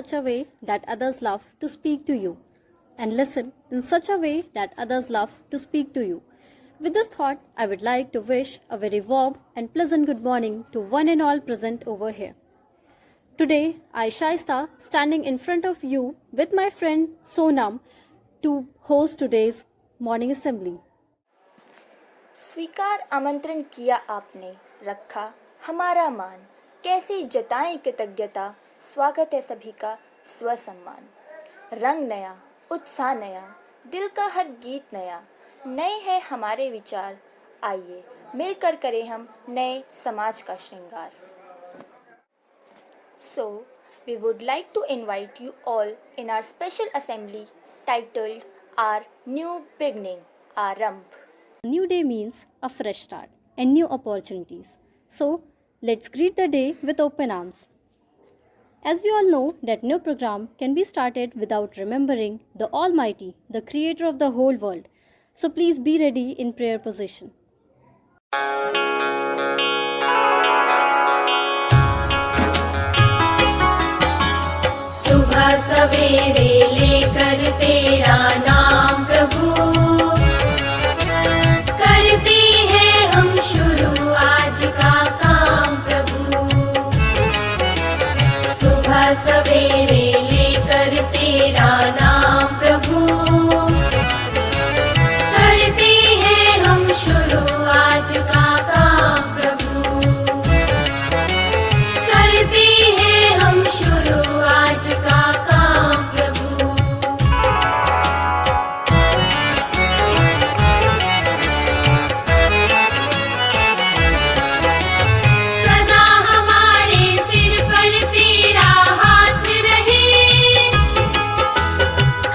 such a way that others love to speak to you, and listen in such a way that others love to speak to you. With this thought, I would like to wish a very warm and pleasant good morning to one and all present over here. Today, I, Shaista, standing in front of you with my friend Sonam to host today's morning assembly. स्वीकार आमंत्रण किया आपने, रखा हमारा मान, कैसी जताएं कृतज्ञता, स्वागत है सभी का स्वसम्मान। रंग नया, उत्साह नया, दिल का हर गीत नया, नए हैं हमारे विचार, आइए मिलकर करें हम नए समाज का श्रृंगार। So, we would like to invite you all in our special assembly titled Our New Beginning, Aaramb. A new day means a fresh start and new opportunities. So, let's greet the day with open arms. As we all know that no program can be started without remembering the Almighty, the Creator of the whole world. So please be ready in prayer position. सुबह सवेरे लेकर तेरा नाम प्रभु, करते हैं हम शुरू आज का काम प्रभु। सुबह सवेरे लेकर तेरा नाम प्रभु, करते हैं हम शुरू आज का काम प्रभु। करते हैं हम शुरू आज का काम प्रभु। सदा हमारे सिर पर तेरा हाथ रहे,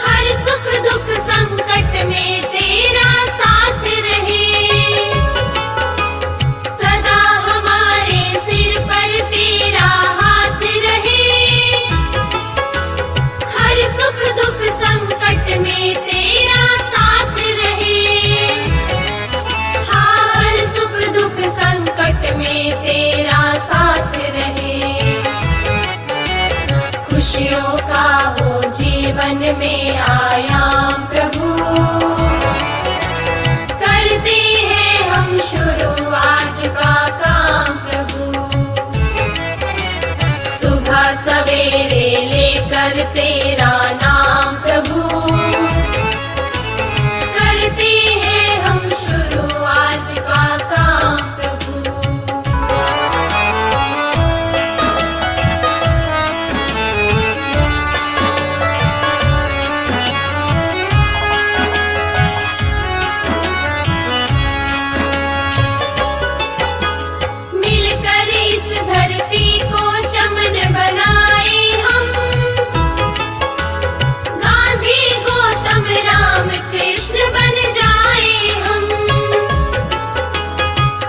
हर सुख दुख संकट में तेरा साथ रहे। सदा हमारे सिर पर तेरा हाथ रहे, हर सुख दुख संकट में तेरा साथ रहे। हाँ, हर सुख दुख संकट में तेरा साथ रहे। खुशियों का हो जीवन में आयाम प्रभु, करते हैं हम शुरू आज का काम प्रभु। सुबह सवेरे लेकर तेरा नाम प्रभु, करते हैं हम शुरू आज का काम प्रभु। मिलकर इस धरती को चमन बनाए हम, गांधी गौतम राम कृष्ण बन जाए हम।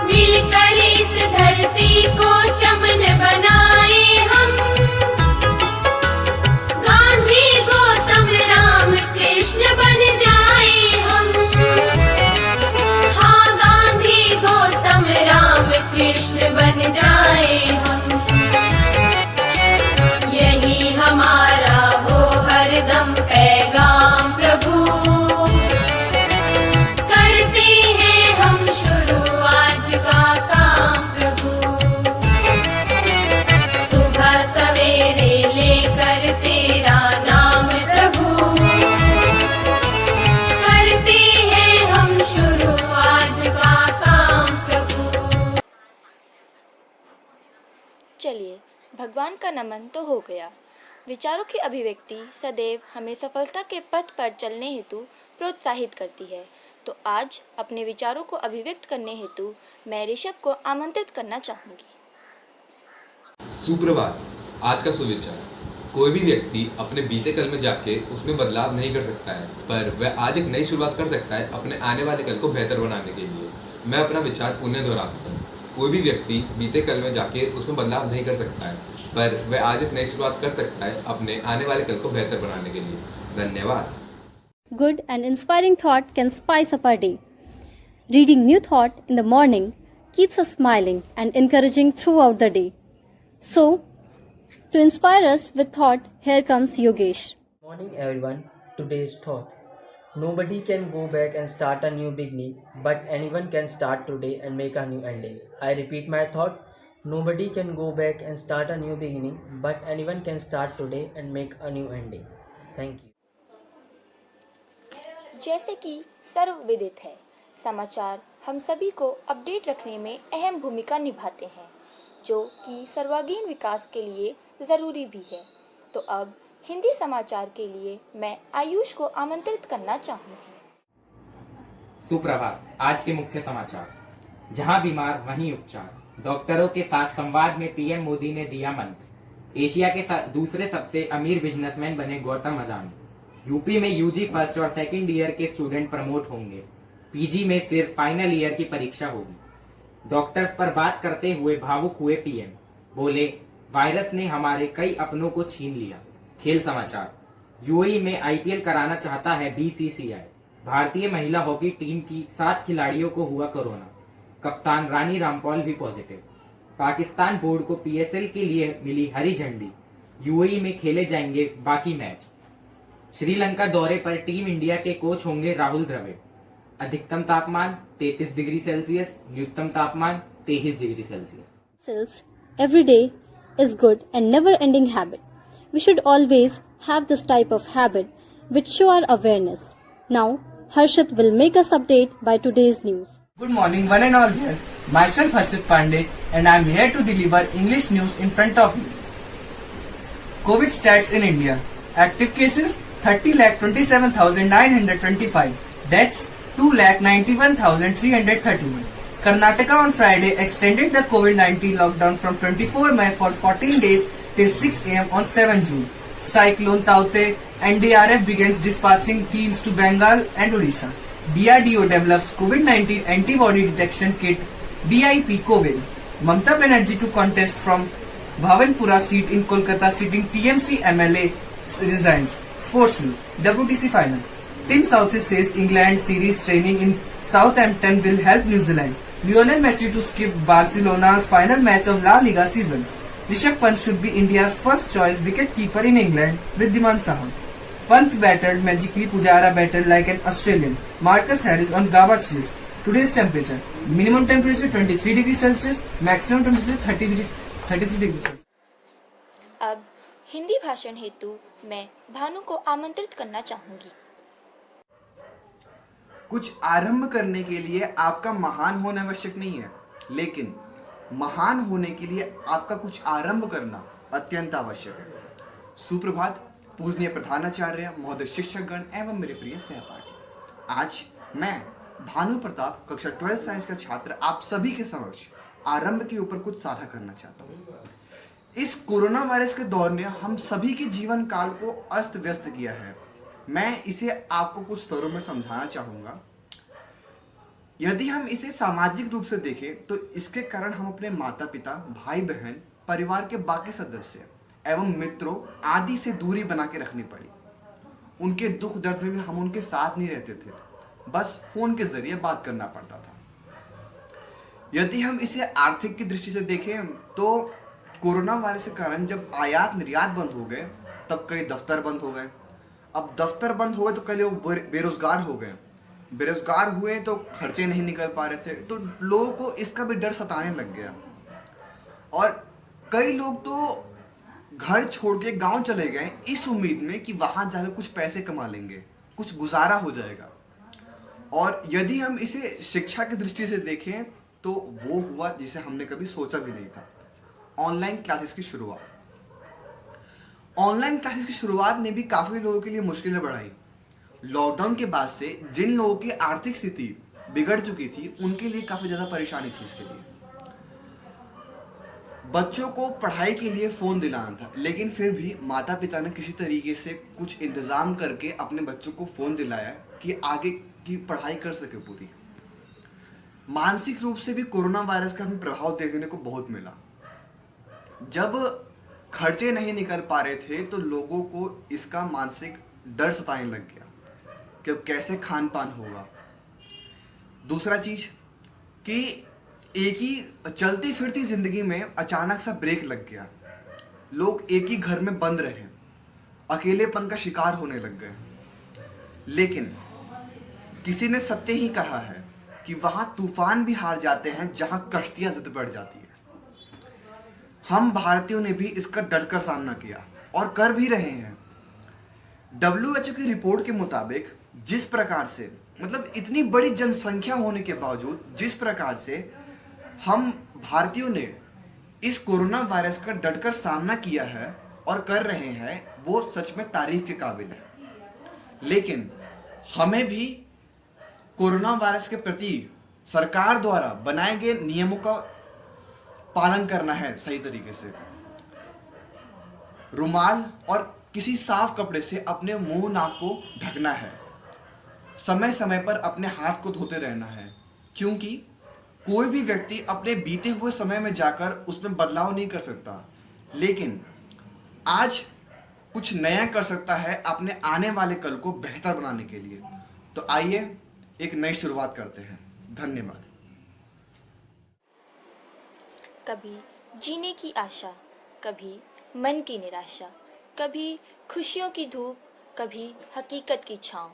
मिलकर इस धरती को चमन बनाए हम, गांधी गौतम राम कृष्ण बन जाए हम। हाँ, गांधी गौतम राम कृष्ण बन जाए हम। यही हमारा हो हरदम पैगाम प्रभु, करते हैं हम शुरू आज का काम प्रभु। सुबह सवेरे लेकर तेरा नाम प्रभु, करते हैं हम शुरू आज का काम प्रभु। चलिए, भगवान का नमन तो हो गया। विचारों की अभिव्यक्ति सदैव हमें सफलता के पथ पर चलने हेतु प्रोत्साहित करती है। तो आज अपने विचारों को अभिव्यक्त करने हेतु मैं ऋषभ को आमंत्रित करना चाहूँगी। सुप्रभात। आज का सुविचार। कोई भी व्यक्ति अपने बीते कल में जाके उसमें बदलाव नहीं कर सकता है, पर वह आज एक नई शुरुआत कर सकता है अपने आने वाले कल को बेहतर बनाने के लिए। मैं अपना विचार पुनः दोहराता हूँ। कोई भी व्यक्ति बीते कल में जाके उसमें बदलाव नहीं कर सकता है, पर वह आज एक नई शुरुआत कर सकता है अपने आने वाले कल को बेहतर बनाने के लिए। धन्यवाद। Good and inspiring thought can spice up our day. Reading new thought in the morning keeps us smiling and encouraging throughout the day. So, To inspire us with thought, here comes Yogesh. Morning everyone. Today's thought. Nobody can go back and start a new beginning, but anyone can start today and make a new ending. I repeat my thought. Nobody can go back and start a new beginning, but anyone can start today and make a new ending. Thank you. जैसे कि सर्वविदित है, समाचार हम सभी को update रखने में अहम भूमिका निभाते हैं, जो कि सर्वांगीण विकास के लिए ज़रूरी भी है। तो अब हिंदी समाचार के लिए मैं आयुष को आमंत्रित करना चाहूँगी। सुप्रभात। आज के मुख्य समाचार। जहां बीमार वहीं उपचार। डॉक्टरों के साथ संवाद में पीएम मोदी ने दिया मंत्र। एशिया के दूसरे सबसे अमीर बिजनेसमैन बने गौतम अदानी। यूपी में यूजी फर्स्ट और सेकंड ईयर के स्टूडेंट प्रमोट होंगे। पीजी में सिर्फ फाइनल ईयर की परीक्षा होगी। डॉक्टर्स पर बात करते हुए भावुक हुए पीएम। बोले, वायरस ने हमारे कई अपनों को छीन लिया। खेल समाचार। यूएई में आईपीएल कराना चाहता है बीसीसीआई। भारतीय महिला हॉकी टीम की 7 खिलाड़ियों को हुआ कोरोना। कप्तान रानी रामपाल भी पॉजिटिव। पाकिस्तान बोर्ड को पीएसएल के लिए मिली हरी झंडी। यूएई में खेले जाएंगे बाकी मैच। श्रीलंका दौरे पर टीम इंडिया के कोच होंगे राहुल द्रविड़। अधिकतम तापमान 33 डिग्री सेल्सियस, न्यूनतम तापमान 23 degree Celsius. Every day is good and never-ending habit. We should always have this type of habit which show our awareness. Now, Harshit will make us update by today's news. Good morning, one and all here. Myself Harshit Pandey, and I am here to deliver English news in front of you. COVID stats in India: active cases 30,27,925, deaths 2,91,331. Karnataka on Friday extended the COVID-19 lockdown from 24 May for 14 days till 6 am on 7 June. Cyclone Taute, NDRF begins dispatching teams to Bengal and Odisha. DRDO develops COVID-19 antibody detection kit BIP COVID. Mamata Banerjee to contest from Bhavanpura seat in Kolkata, sitting TMC MLA resigns. Sports news: WTC final. Tim Southey says England series training in Southampton will help New Zealand. Lionel Messi to skip Barcelona's final match of La Liga season. Rishabh Pant should be India's first choice wicket-keeper in England with Diman Saha. Pant batted magically, Pujara batted like an Australian. Marcus Harris on Gava chase. Today's temperature: minimum temperature 23 degrees Celsius, maximum temperature 33 degrees Celsius. अब हिंदी भाषण हेतु मैं भानु को आमंत्रित करना चाहूँगी। कुछ आरंभ करने के लिए आपका महान होना आवश्यक नहीं है, लेकिन महान होने के लिए आपका कुछ आरंभ करना अत्यंत आवश्यक है। सुप्रभात पूजनीय प्रधानाचार्य, महोदय शिक्षकगण एवं मेरे प्रिय सहपाठी। आज मैं भानु प्रताप कक्षा 12 साइंस का छात्र आप सभी के समक्ष आरंभ के ऊपर कुछ साझा करना चाहता हूँ। इस कोरोना वायरस के दौर ने हम सभी के जीवन काल को अस्त व्यस्त किया है। मैं इसे आपको कुछ स्तरों में समझाना चाहूँगा। यदि हम इसे सामाजिक रूप से देखें तो इसके कारण हम अपने माता पिता, भाई बहन, परिवार के बाकी सदस्य एवं मित्रों आदि से दूरी बना के रखनी पड़ी। उनके दुख दर्द में भी हम उनके साथ नहीं रहते थे, बस फोन के जरिए बात करना पड़ता था। यदि हम इसे आर्थिक की दृष्टि से देखें तो कोरोना वायरस के कारण जब आयात निर्यात बंद हो गए तब कई दफ्तर बंद हो गए। अब दफ्तर बंद हो गए तो कई लोग बेरोजगार हो गए। बेरोजगार हुए तो खर्चे नहीं निकल पा रहे थे, तो लोगों को इसका भी डर सताने लग गया। और कई लोग तो घर छोड़ के गांव चले गए इस उम्मीद में कि वहां जाकर कुछ पैसे कमा लेंगे, कुछ गुजारा हो जाएगा। और यदि हम इसे शिक्षा की दृष्टि से देखें तो वो हुआ जिसे हमने कभी सोचा भी नहीं था, ऑनलाइन क्लासेस की शुरुआत। ऑनलाइन क्लासेस की शुरुआत ने भी काफ़ी लोगों के लिए मुश्किलें बढ़ाई। लॉकडाउन के बाद से जिन लोगों की आर्थिक स्थिति बिगड़ चुकी थी उनके लिए काफ़ी ज़्यादा परेशानी थी। इसके लिए बच्चों को पढ़ाई के लिए फ़ोन दिलाना था, लेकिन फिर भी माता पिता ने किसी तरीके से कुछ इंतज़ाम करके अपने बच्चों को फ़ोन दिलाया कि आगे की पढ़ाई कर सके पूरी। मानसिक रूप से भी कोरोना वायरस का हमें प्रभाव देखने को बहुत मिला। जब खर्चे नहीं निकल पा रहे थे तो लोगों को इसका मानसिक डर सताने लग गया कि अब कैसे खान पान होगा। दूसरा चीज़ कि एक ही चलती फिरती ज़िंदगी में अचानक सा ब्रेक लग गया। लोग एक ही घर में बंद रहे, अकेलेपन का शिकार होने लग गए। लेकिन किसी ने सत्य ही कहा है कि वहां तूफान भी हार जाते हैं जहां कश्तियां जिद बढ़ जाती है। हम भारतीयों ने भी इसका डटकर सामना किया और कर भी रहे हैं। WHO की रिपोर्ट के मुताबिक जिस प्रकार से, मतलब इतनी बड़ी जनसंख्या होने के बावजूद जिस प्रकार से हम भारतीयों ने इस कोरोना वायरस का डटकर सामना किया है और कर रहे हैं, वो सच में तारीफ के काबिल है। लेकिन हमें भी कोरोना वायरस के प्रति सरकार द्वारा बनाए गए नियमों का पालन करना है सही तरीके से। रुमाल और किसी साफ कपड़े से अपने मुंह नाक को ढकना है। समय समय पर अपने हाथ को धोते रहना है, क्योंकि कोई भी व्यक्ति अपने बीते हुए समय में जाकर उसमें बदलाव नहीं कर सकता, लेकिन आज कुछ नया कर सकता है अपने आने वाले कल को बेहतर बनाने के लिए। तो आइए एक नई शुरुआत करते हैं। धन्यवाद। कभी जीने की आशा, कभी मन की निराशा, कभी खुशियों की धूप, कभी हकीकत की छाँव,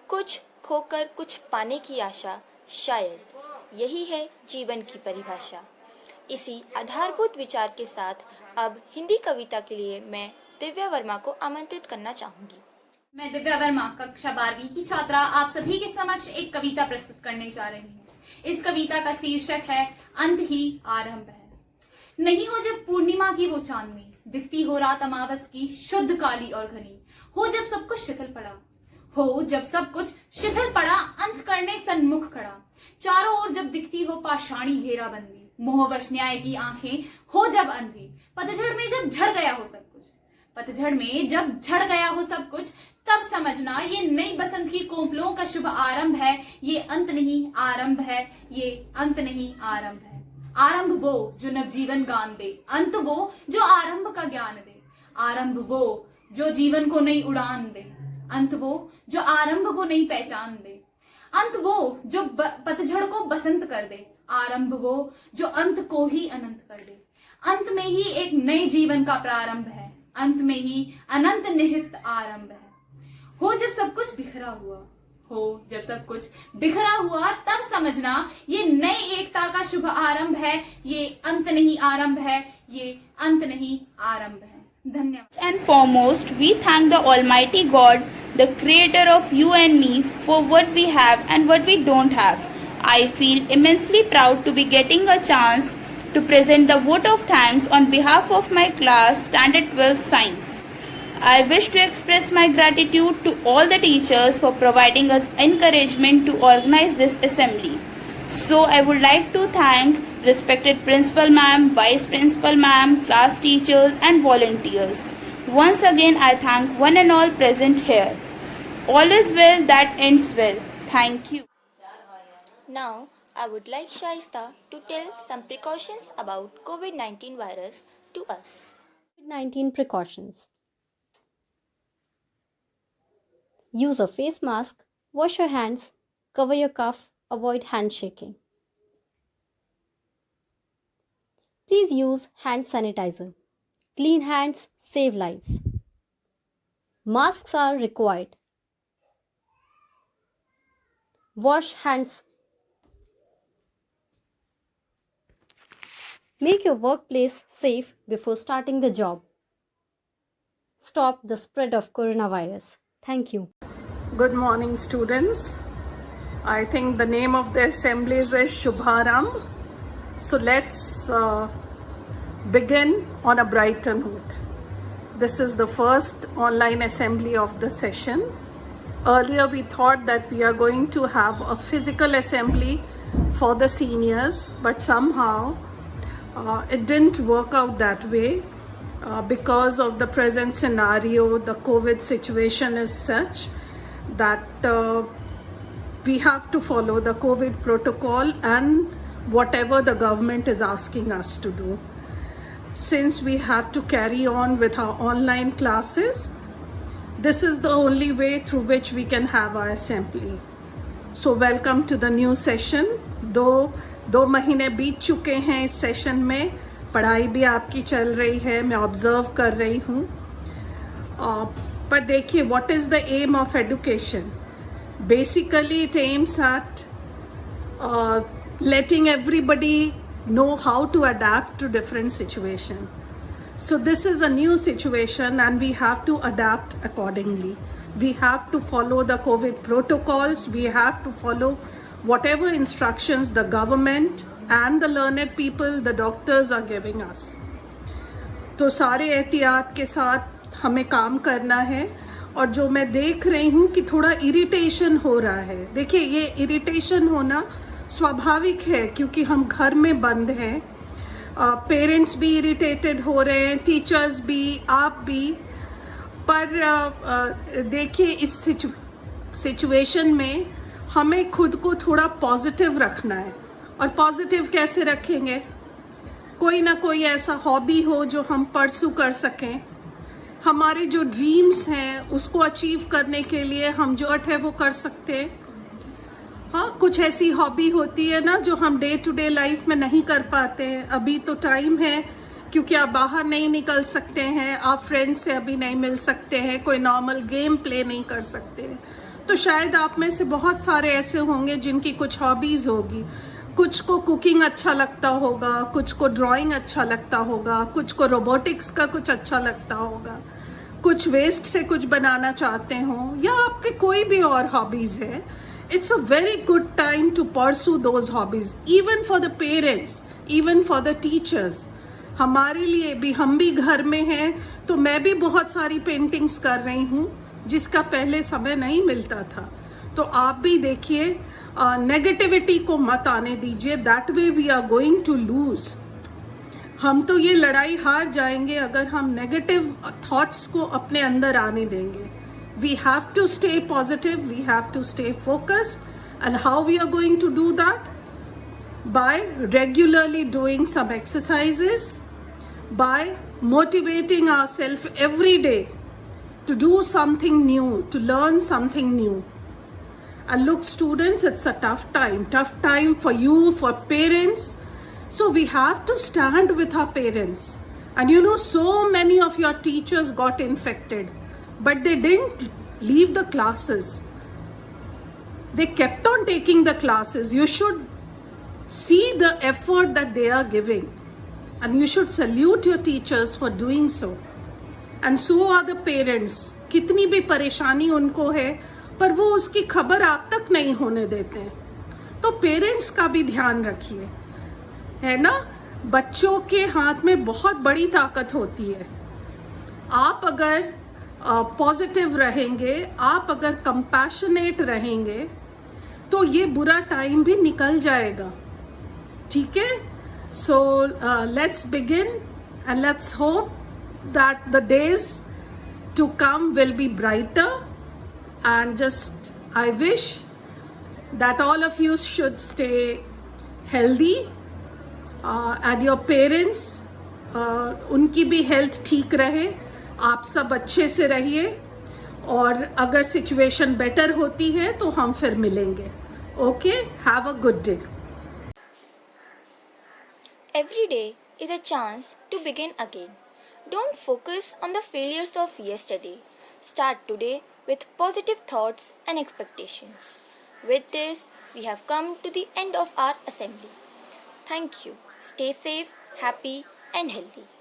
कुछ खोकर कुछ पाने की आशा, शायद यही है जीवन की परिभाषा। इसी आधारभूत विचार के साथ अब हिंदी कविता के लिए मैं दिव्या वर्मा को आमंत्रित करना चाहूँगी। मैं दिव्या वर्मा कक्षा 12वीं की छात्रा आप सभी के समक्ष एक कविता प्रस्तुत करने जा रही हूँ। इस कविता का शीर्षक है अंत ही आरंभ है। नहीं हो जब पूर्णिमा की वो चांदनी, दिखती हो रात अमावस की शुद्ध काली और घनी, हो जब सब कुछ शिथिल पड़ा, हो जब सब कुछ शिथिल पड़ा, अंत करने सन्मुख खड़ा, चारों ओर जब दिखती हो पाषाणी घेराबंदी, मोहवश न्याय की आंखें हो जब अंधी, पतझड़ में जब झड़ गया हो सब कुछ, पतझड़ में जब झड़ गया हो सब कुछ, तब समझना ये नई बसंत की कोंपलों का शुभ आरंभ है। ये अंत नहीं आरंभ है, ये अंत नहीं आरंभ है। आरंभ वो जो नवजीवन गान दे, अंत वो जो आरंभ का ज्ञान दे। आरंभ वो जो जीवन को नई उड़ान दे, अंत वो जो आरंभ को नई पहचान दे। अंत वो जो पतझड़ को बसंत कर दे, आरंभ वो जो अंत को ही अनंत कर दे। अंत में ही एक नए जीवन का प्रारंभ है, अंत में ही अनंत निहित आरंभ है। हो जब सब कुछ बिखरा हुआ, हो जब सब कुछ बिखरा हुआ, तब समझना ये नई एकता का शुभ आरंभ है। ये अंत नहीं आरंभ है, ये अंत नहीं आरंभ है। धन्यवाद। And foremost, we thank the Almighty God, the creator of you and me, for what we have and what we don't have. I feel immensely proud to be getting a chance to present the vote of thanks on behalf of my class, Standard 12 Science. I wish to express my gratitude to all the teachers for providing us encouragement to organize this assembly. So I would like to thank respected Principal Ma'am, Vice Principal Ma'am, class teachers and volunteers. Once again, I thank one and all present here. All is well that ends well. Thank you. Now, I would like Shaista to tell some precautions about COVID-19 virus to us. COVID-19 precautions. Use a face mask, wash your hands, cover your cough, avoid handshaking. Please use hand sanitizer. Clean hands save lives. Masks are required. Wash hands. Make your workplace safe before starting the job. Stop the spread of coronavirus. Thank you. Good morning, students. I think the name of the assemblies is Shubharamb. So let's begin on a brighter note. This is the first online assembly of the session. Earlier we thought that we are going to have a physical assembly for the seniors, but somehow it didn't work out that way. Because of the present scenario, the COVID situation is such that we have to follow the COVID protocol and whatever the government is asking us to do. Since we have to carry on with our online classes, this is the only way through which we can have our assembly. So welcome to the new session. दो महीने बीत चुके हैं इस session में, पढ़ाई भी आपकी चल रही है, मैं ऑब्ज़र्व कर रही हूँ। पर देखिए, what is the aim of education? Basically it aims at letting everybody know how to adapt to different situation. So this is a new situation and we have to adapt accordingly. We have to follow the COVID protocols. We have to follow whatever instructions the government and the learned people, the doctors are giving us. तो सारे एहतियात के साथ हमें काम करना है। और जो मैं देख रही हूँ कि थोड़ा इरिटेशन हो रहा है, देखिए ये इरिटेशन होना स्वाभाविक है क्योंकि हम घर में बंद हैं। पेरेंट्स भी इरिटेटेड हो रहे हैं, टीचर्स भी, आप भी। पर देखिए इस सिचुएशन में हमें खुद को थोड़ा पॉजिटिव रखना है। और पॉजिटिव कैसे रखेंगे? कोई ना कोई ऐसा हॉबी हो जो हम परसू कर सकें। हमारे जो ड्रीम्स हैं उसको अचीव करने के लिए हम जो है वो कर सकते हैं। हाँ, कुछ ऐसी हॉबी होती है ना जो हम डे टू डे लाइफ में नहीं कर पाते हैं। अभी तो टाइम है क्योंकि आप बाहर नहीं निकल सकते हैं, आप फ्रेंड्स से अभी नहीं मिल सकते हैं, कोई नॉर्मल गेम प्ले नहीं कर सकते हैं। तो शायद आप में से बहुत सारे ऐसे होंगे जिनकी कुछ हॉबीज़ होगी। कुछ को कुकिंग अच्छा लगता होगा, कुछ को ड्राइंग अच्छा लगता होगा, कुछ को रोबोटिक्स का कुछ अच्छा लगता होगा, कुछ वेस्ट से कुछ बनाना चाहते हो, या आपके कोई भी और हॉबीज़ है। It's a very good time to pursue those hobbies, even for the parents, even for the teachers. हमारे लिए भी, हम भी घर में हैं तो मैं भी बहुत सारी पेंटिंग्स कर रही हूँ जिसका पहले समय नहीं मिलता था। तो आप भी देखिए, नेगेटिविटी को मत आने दीजिए। That way we are going to lose. हम तो ये लड़ाई हार जाएंगे अगर हम नेगेटिव थॉट्स को अपने अंदर आने देंगे। We have to stay positive, we have to stay focused. And how we are going to do that? By regularly doing some exercises, by motivating ourselves every day to do something new, to learn something new. And look students, it's a tough time for you, for parents. So we have to stand with our parents. And you know, so many of your teachers got infected. But they didn't leave the classes. They kept on taking the classes. You should see the effort that they are giving. And you should salute your teachers for doing so. And so are the parents. कितनी भी परेशानी उनको है पर वो उसकी खबर आप तक नहीं होने देते हैं। तो पेरेंट्स का भी ध्यान रखिए, है ना। बच्चों के हाथ में बहुत बड़ी ताकत होती है। आप अगर पॉजिटिव रहेंगे, आप अगर कंपैशनेट रहेंगे तो ये बुरा टाइम भी निकल जाएगा। ठीक है? So let's begin and let's hope that the days to come will be brighter. And just I wish that all of you should stay healthy and your parents, उनकी भी हेल्थ ठीक रहे। आप सब अच्छे से रहिए और अगर सिचुएशन बेटर होती है तो हम फिर मिलेंगे। Okay, have a good day. Every day is a chance to begin again. Don't focus on the failures of yesterday. Start today with positive thoughts and expectations. With this, we have come to the end of our assembly. Thank you. Stay safe, happy, and healthy.